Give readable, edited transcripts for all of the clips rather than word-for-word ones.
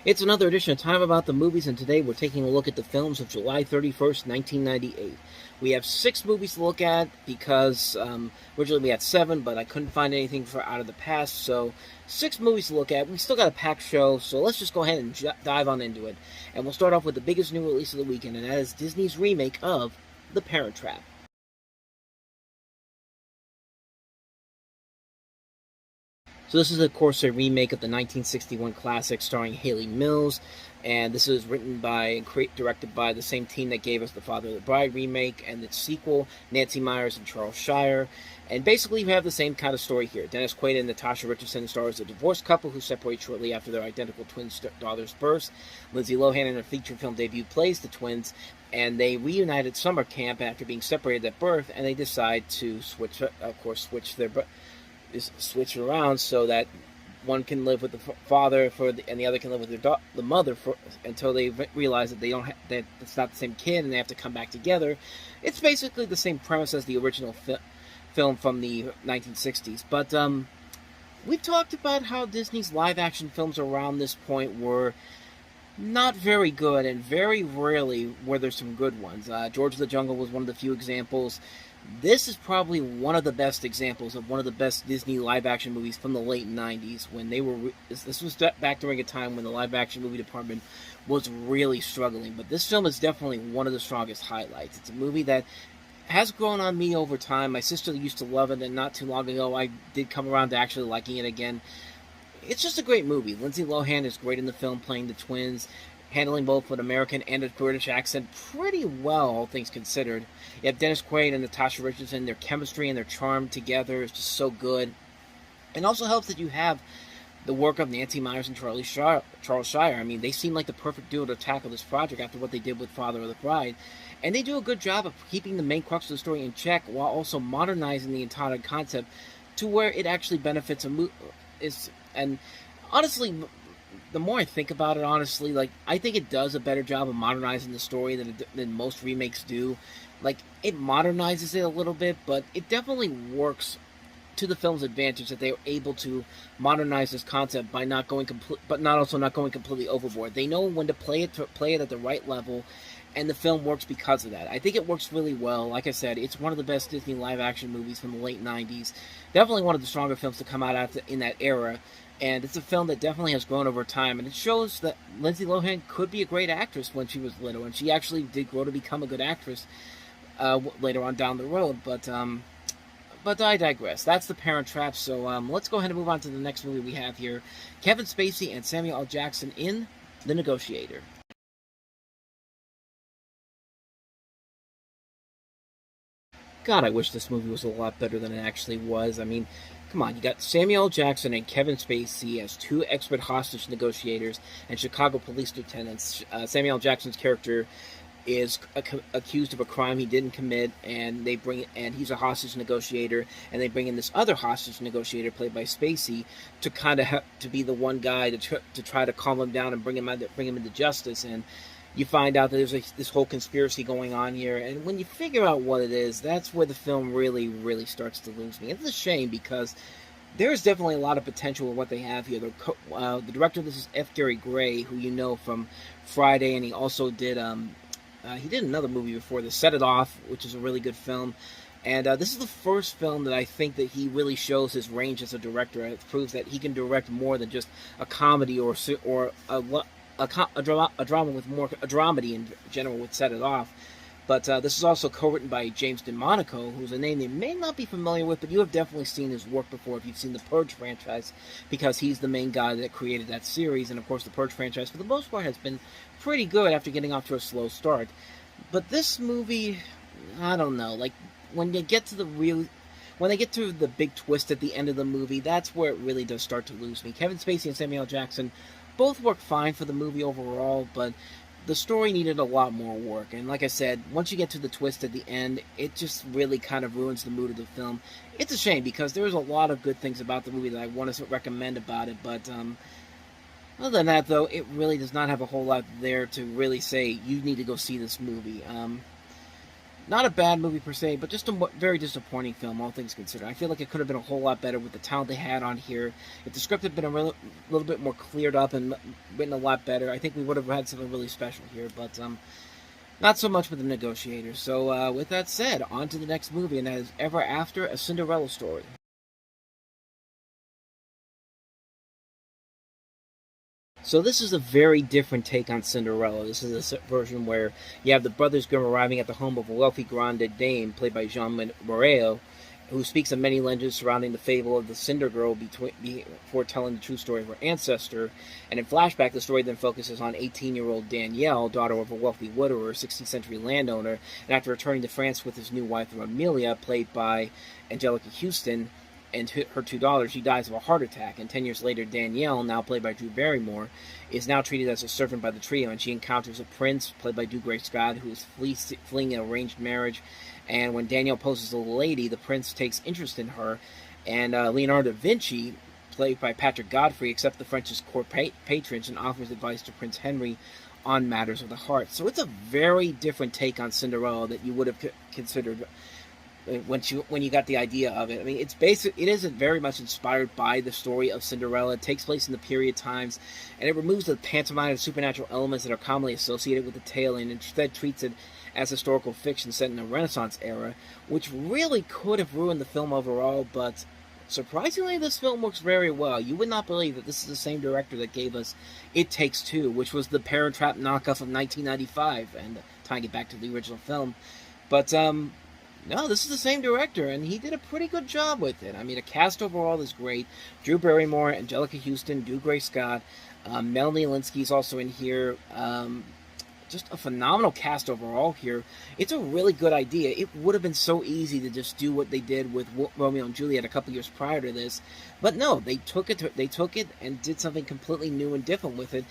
It's another edition of Time About the Movies, and today we're taking a look at the films of July 31st, 1998. We have 6 movies to look at because originally we had 7, but I couldn't find anything for out of the past, so 6 movies to look at. We still got a packed show, so let's just go ahead and dive on into it. And we'll start off with the biggest new release of the weekend, and that is Disney's remake of The Parent Trap. So this is, of course, a remake of the 1961 classic starring Haley Mills, and this is written by and directed by the same team that gave us the Father of the Bride remake and its sequel, Nancy Meyers and Charles Shire. And basically, we have the same kind of story here. Dennis Quaid and Natasha Richardson stars a divorced couple who separate shortly after their identical twin daughters' births. Lindsay Lohan in her feature film debut plays the twins, and they reunite at summer camp after being separated at birth, and they decide to switch around so that one can live with the father and the other can live with the mother until they realize that that it's not the same kid and they have to come back together. It's basically the same premise as the original film from the 1960s, but we've talked about how Disney's live-action films around this point were not very good, and very rarely were there some good ones. George of the Jungle was one of the few examples. This is probably one of the best examples of one of the best Disney live-action movies from the late 90s, when they were... This was back during a time when the live-action movie department was really struggling, but this film is definitely one of the strongest highlights. It's a movie that has grown on me over time. My sister used to love it, and not too long ago I did come around to actually liking it again. It's just a great movie. Lindsay Lohan is great in the film, playing the twins, handling both an American and a British accent pretty well, all things considered. You have Dennis Quaid and Natasha Richardson. Their chemistry and their charm together is just so good. It also helps that you have the work of Nancy Meyers and Charles Shire. I mean, they seem like the perfect duo to tackle this project after what they did with Father of the Bride. And they do a good job of keeping the main crux of the story in check while also modernizing the entire concept to where it actually benefits and honestly, the more I think about it, honestly, like, I think it does a better job of modernizing the story than most remakes do. Like, it modernizes it a little bit, but it definitely works to the film's advantage that they are able to modernize this concept by not going not going completely overboard. They know when to play it at the right level, and the film works because of that. I think it works really well. Like I said, it's one of the best Disney live-action movies from the late 90s. Definitely one of the stronger films to come out in that era. And it's a film that definitely has grown over time. And it shows that Lindsay Lohan could be a great actress when she was little. And she actually did grow to become a good actress later on down the road. But I digress. That's The Parent Trap. So let's go ahead and move on to the next movie we have here. Kevin Spacey and Samuel L. Jackson in The Negotiator. God, I wish this movie was a lot better than it actually was. I mean, come on, you got Samuel L. Jackson and Kevin Spacey as 2 expert hostage negotiators and Chicago police lieutenants. Samuel L. Jackson's character is accused of a crime he didn't commit, and he's a hostage negotiator, and they bring in this other hostage negotiator played by Spacey to kind of to be the one guy to try to calm him down and bring him into justice. And you find out that there's this whole conspiracy going on here, and when you figure out what it is, that's where the film really, really starts to lose me. It's a shame because there is definitely a lot of potential in what they have here. The director of this is F. Gary Gray, who you know from Friday, and he also did another movie before this, Set It Off, which is a really good film. And this is the first film that I think that he really shows his range as a director. It proves that he can direct more than just a comedy or a drama with more a dramedy in general would Set It Off. But this is also co-written by James DeMonico, who's a name you may not be familiar with, but you have definitely seen his work before if you've seen the Purge franchise, because he's the main guy that created that series. And of course, the Purge franchise, for the most part, has been pretty good after getting off to a slow start. But this movie, I don't know, like, when they get to the big twist at the end of the movie, that's where it really does start to lose me. Kevin Spacey and Samuel L. Jackson both worked fine for the movie overall, but the story needed a lot more work. And like I said, once you get to the twist at the end, it just really kind of ruins the mood of the film. It's a shame because there's a lot of good things about the movie that I want to recommend about it, but other than that, though, it really does not have a whole lot there to really say you need to go see this movie. Not a bad movie per se, but just a very disappointing film, all things considered. I feel like it could have been a whole lot better with the talent they had on here. If the script had been a little bit more cleared up and written a lot better, I think we would have had something really special here. But not so much with the negotiators. So with that said, on to the next movie, and that is Ever After, A Cinderella Story. So this is a very different take on Cinderella. This is a version where you have the brothers Grimm arriving at the home of a wealthy grande dame, played by Jean Moreau, who speaks of many legends surrounding the fable of the Cinder Girl before telling the true story of her ancestor. And in flashback, the story then focuses on 18-year-old Danielle, daughter of a wealthy widower, 16th century landowner, and after returning to France with his new wife Amelia, played by Angelica Houston, and her two daughters, she dies of a heart attack. And 10 years later, Danielle, now played by Drew Barrymore, is now treated as a servant by the trio, and she encounters a prince, played by Dougray Scott, who is fleeing an arranged marriage. And when Danielle poses as a lady, the prince takes interest in her, and Leonardo da Vinci, played by Patrick Godfrey, accepts the French's court patronage and offers advice to Prince Henry on matters of the heart. So it's a very different take on Cinderella that you would have considered when you got the idea of it. I mean, it is very much inspired by the story of Cinderella. It takes place in the period times, and it removes the pantomime and supernatural elements that are commonly associated with the tale, and instead treats it as historical fiction set in the Renaissance era, which really could have ruined the film overall, but surprisingly, this film works very well. You would not believe that this is the same director that gave us It Takes Two, which was the Parent Trap knockoff of 1995, and tying it back to the original film. But, no, this is the same director, and he did a pretty good job with it. I mean, the cast overall is great. Drew Barrymore, Angelica Houston, Dougray Scott, Melanie Linsky's also in here. Just a phenomenal cast overall here. It's a really good idea. It would have been so easy to just do what they did with Romeo and Juliet a couple years prior to this, but no, they took it and did something completely new and different with it.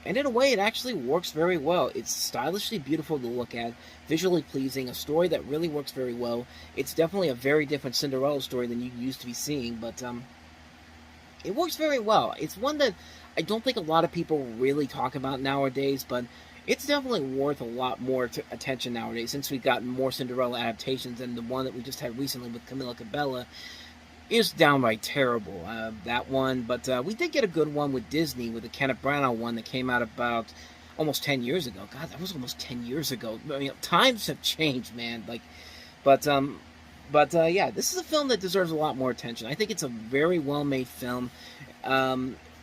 And in a way, it actually works very well. It's stylishly beautiful to look at, visually pleasing, a story that really works very well. It's definitely a very different Cinderella story than you used to be seeing, but it works very well. It's one that I don't think a lot of people really talk about nowadays, but it's definitely worth a lot more attention nowadays, since we've gotten more Cinderella adaptations, and the one that we just had recently with Camila Cabello is downright terrible, that one. But we did get a good one with Disney, with the Kenneth Branagh one that came out about almost 10 years ago. God, that was almost 10 years ago. I mean, times have changed, man. But yeah, this is a film that deserves a lot more attention. I think it's a very well-made film.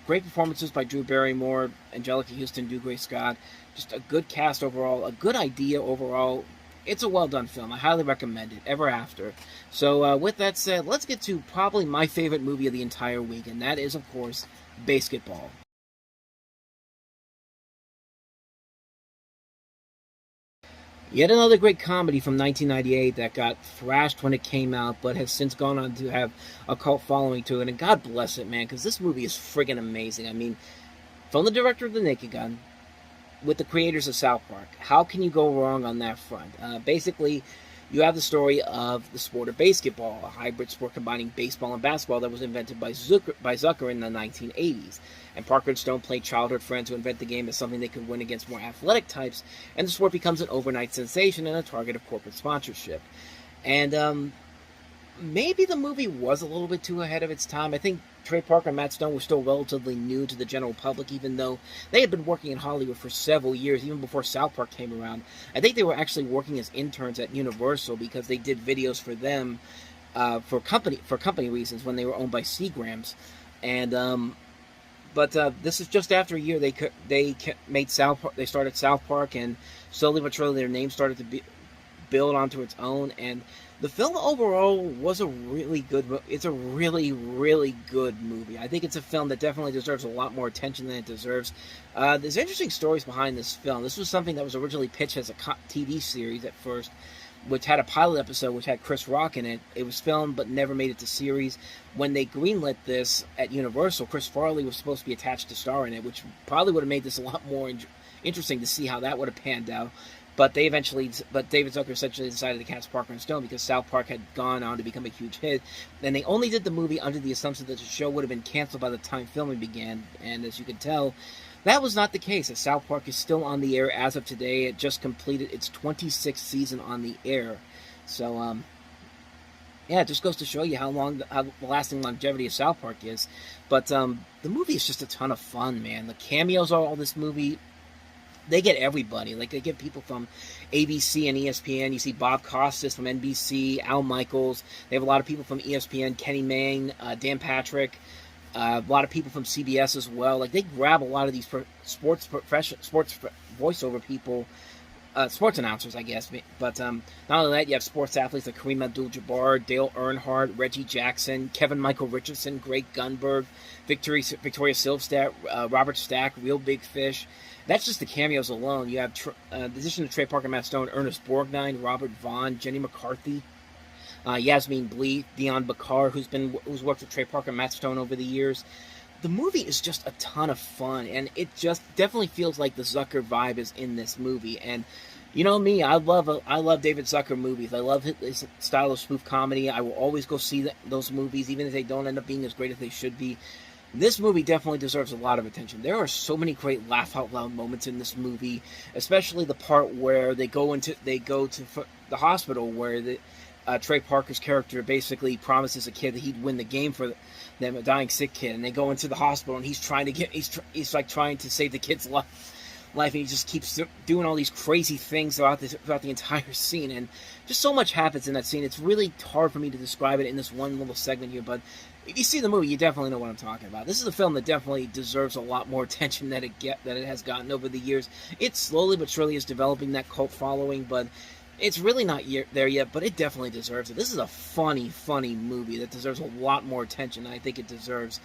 Great performances by Drew Barrymore, Angelica Houston, Dougray Scott. Just a good cast overall, a good idea overall. It's a well-done film. I highly recommend it, Ever After. So with that said, let's get to probably my favorite movie of the entire week, and that is, of course, Basketball. Yet another great comedy from 1998 that got thrashed when it came out, but has since gone on to have a cult following to it, and God bless it, man, because this movie is friggin' amazing. I mean, from the director of The Naked Gun, with the creators of South Park. How can you go wrong on that front? Basically, you have the story of the sport of basketball, a hybrid sport combining baseball and basketball that was invented by Zucker in the 1980s. And Parker and Stone play childhood friends who invent the game as something they could win against more athletic types, and the sport becomes an overnight sensation and a target of corporate sponsorship. And maybe the movie was a little bit too ahead of its time. I think Trey Parker and Matt Stone were still relatively new to the general public, even though they had been working in Hollywood for several years, even before South Park came around. I think they were actually working as interns at Universal because they did videos for them for company reasons when they were owned by Seagrams. And but this is just after a year they made South Park. They started South Park, and slowly but surely their name started to build onto its own. And the film overall was a really good. It's a really, really good movie. I think it's a film that definitely deserves a lot more attention than it deserves. There's interesting stories behind this film. This was something that was originally pitched as a TV series at first, which had a pilot episode which had Chris Rock in it. It was filmed but never made it to series. When they greenlit this at Universal, Chris Farley was supposed to be attached to star in it, which probably would have made this a lot more interesting to see how that would have panned out. But David Zucker essentially decided to cast Parker and Stone because South Park had gone on to become a huge hit. And they only did the movie under the assumption that the show would have been canceled by the time filming began. And as you can tell, That was not the case, as South Park is still on the air as of today. It just completed its 26th season on the air. So, yeah, it just goes to show you how lasting longevity of South Park is. But the movie is just a ton of fun, man. The cameos are all this movie. They get everybody. Like, they get people from ABC and ESPN. You see Bob Costas from NBC, Al Michaels. They have a lot of people from ESPN, Kenny Mayne, Dan Patrick, a lot of people from CBS as well. Like, they grab a lot of these sports voiceover people, sports announcers, I guess. But not only that, you have sports athletes like Kareem Abdul-Jabbar, Dale Earnhardt, Reggie Jackson, Kevin Michael Richardson, Greg Gunberg, Victoria Silvstedt, Robert Stack, Real Big Fish. That's just the cameos alone. You have, in addition to Trey Parker, Matt Stone, Ernest Borgnine, Robert Vaughn, Jenny McCarthy, Yasmin Bleeth, Dion Bakar, who's worked with Trey Parker and Matt Stone over the years. The movie is just a ton of fun, and it just definitely feels like the Zucker vibe is in this movie. And you know me, I love David Zucker movies. I love his style of spoof comedy. I will always go see those movies, even if they don't end up being as great as they should be. This movie definitely deserves a lot of attention. There are so many great laugh-out-loud moments in this movie, especially the part where they go to the hospital where Trey Parker's character basically promises a kid that he'd win the game for them, a dying sick kid, and they go into the hospital and he's trying to save the kid's life, and he just keeps doing all these crazy things throughout the entire scene, and just so much happens in that scene. It's really hard for me to describe it in this one little segment here, but if you see the movie, you definitely know what I'm talking about. This is a film that definitely deserves a lot more attention that it has gotten over the years. It slowly but surely is developing that cult following, but it's really not there yet, but it definitely deserves it. This is a funny movie that deserves a lot more attention than I think it deserves.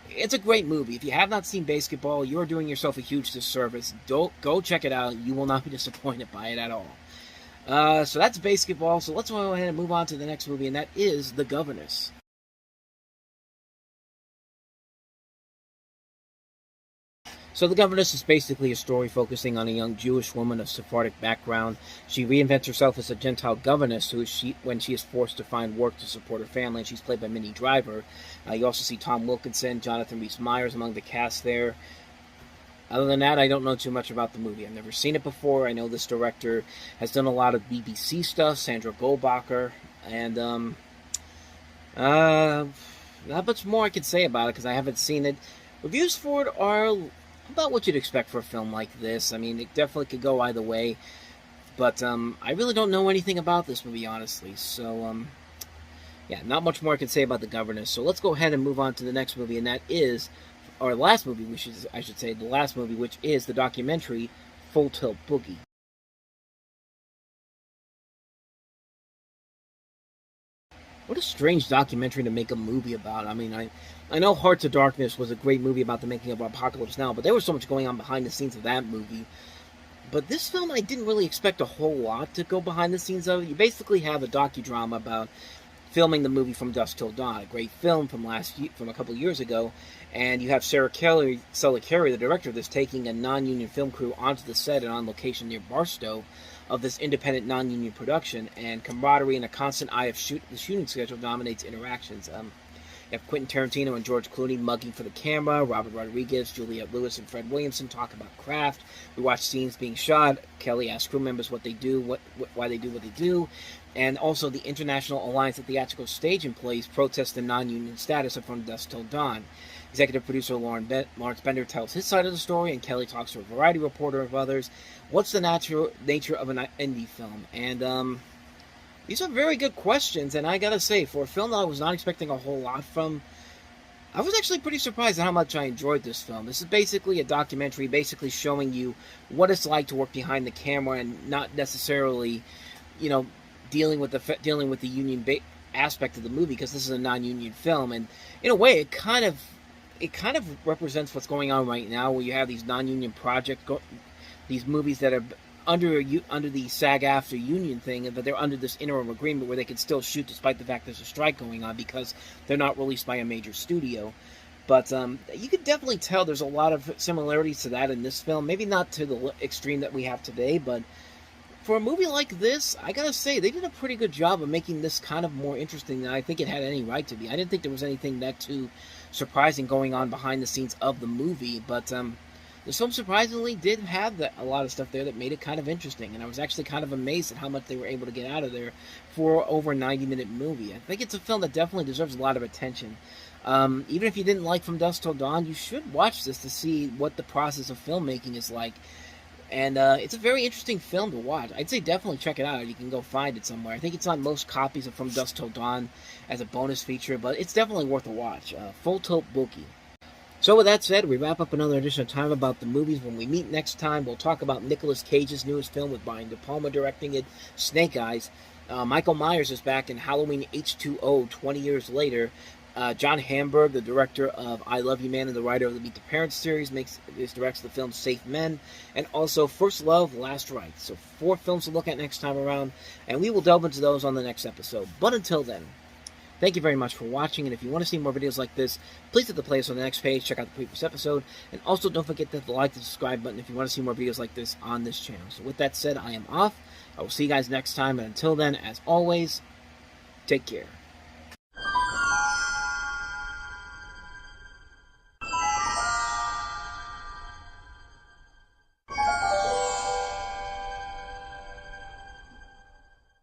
It's a great movie. If you have not seen Basketball, you're doing yourself a huge disservice. Go check it out. You will not be disappointed by it at all. So that's Basketball. So let's go ahead and move on to the next movie, and that is The Governess. So The Governess is basically a story focusing on a young Jewish woman of Sephardic background. She reinvents herself as a Gentile governess when she is forced to find work to support her family, and she's played by Minnie Driver. You also see Tom Wilkinson, Jonathan Rhys-Meyers among the cast there. Other than that, I don't know too much about the movie. I've never seen it before. I know this director has done a lot of BBC stuff, Sandra Goldbacher, and not much more I can say about it because I haven't seen it. Reviews for it are about what you'd expect for a film like this. I mean, it definitely could go either way, but I really don't know anything about this movie, honestly. So, yeah, not much more I can say about The Governess. So let's go ahead and move on to the next movie, and that is, or last movie, the last movie, which is the documentary Full Tilt Boogie. What a strange documentary to make a movie about. I mean, I know Hearts of Darkness was a great movie about the making of Apocalypse Now, but there was so much going on behind the scenes of that movie. But this film, I didn't really expect a whole lot to go behind the scenes of. You basically have a docudrama about filming the movie From Dusk Till Dawn, a great film from a couple years ago, and you have Sarah Carey, the director of this, taking a non-union film crew onto the set and on location near Barstow of this independent non-union production, and camaraderie and a constant eye of the shooting schedule dominates interactions. You have Quentin Tarantino and George Clooney mugging for the camera, Robert Rodriguez, Juliette Lewis, and Fred Williamson talk about craft. We watch scenes being shot. Kelly asks crew members what they do, why they do what they do, and also the International Alliance of Theatrical Stage Employees protest the non-union status of From Dusk Till Dawn. Executive producer Lawrence Bender tells his side of the story, and Kelly talks to a variety reporter of others. What's the nature of an indie film? And these are very good questions, and I gotta say, for a film that I was not expecting a whole lot from, I was actually pretty surprised at how much I enjoyed this film. This is basically a documentary, basically showing you what it's like to work behind the camera and not necessarily, dealing with the union aspect of the movie, because this is a non-union film, and in a way, it kind of represents what's going on right now, where you have these non-union projects, these movies that are under the SAG-AFTRA union thing, but they're under this interim agreement where they can still shoot despite the fact there's a strike going on because they're not released by a major studio. But you could definitely tell there's a lot of similarities to that in this film. Maybe not to the extreme that we have today, but for a movie like this, I gotta say, they did a pretty good job of making this kind of more interesting than I think it had any right to be. I didn't think there was anything that too surprising going on behind the scenes of the movie, but This film surprisingly did have a lot of stuff there that made it kind of interesting, and I was actually kind of amazed at how much they were able to get out of there for over a 90-minute movie. I think it's a film that definitely deserves a lot of attention. Even if you didn't like From Dusk Till Dawn, you should watch this to see what the process of filmmaking is like. And it's a very interesting film to watch. I'd say definitely check it out. You can go find it somewhere. I think it's on most copies of From Dusk Till Dawn as a bonus feature, but it's definitely worth a watch. Full Tilt Bookie. So with that said, we wrap up another edition of Time About the Movies. When we meet next time, we'll talk about Nicolas Cage's newest film with Brian De Palma directing it, Snake Eyes. Michael Myers is back in Halloween H2O 20 years later. John Hamburg, the director of I Love You Man and the writer of the Meet the Parents series, directs the film Safe Men, and also First Love, Last Rites. So 4 films to look at next time around, and we will delve into those on the next episode. But until then, thank you very much for watching, and if you want to see more videos like this, please hit the playlist on the next page, check out the previous episode, and also don't forget to hit the like and subscribe button if you want to see more videos like this on this channel. So with that said, I am off. I will see you guys next time, and until then, as always, take care.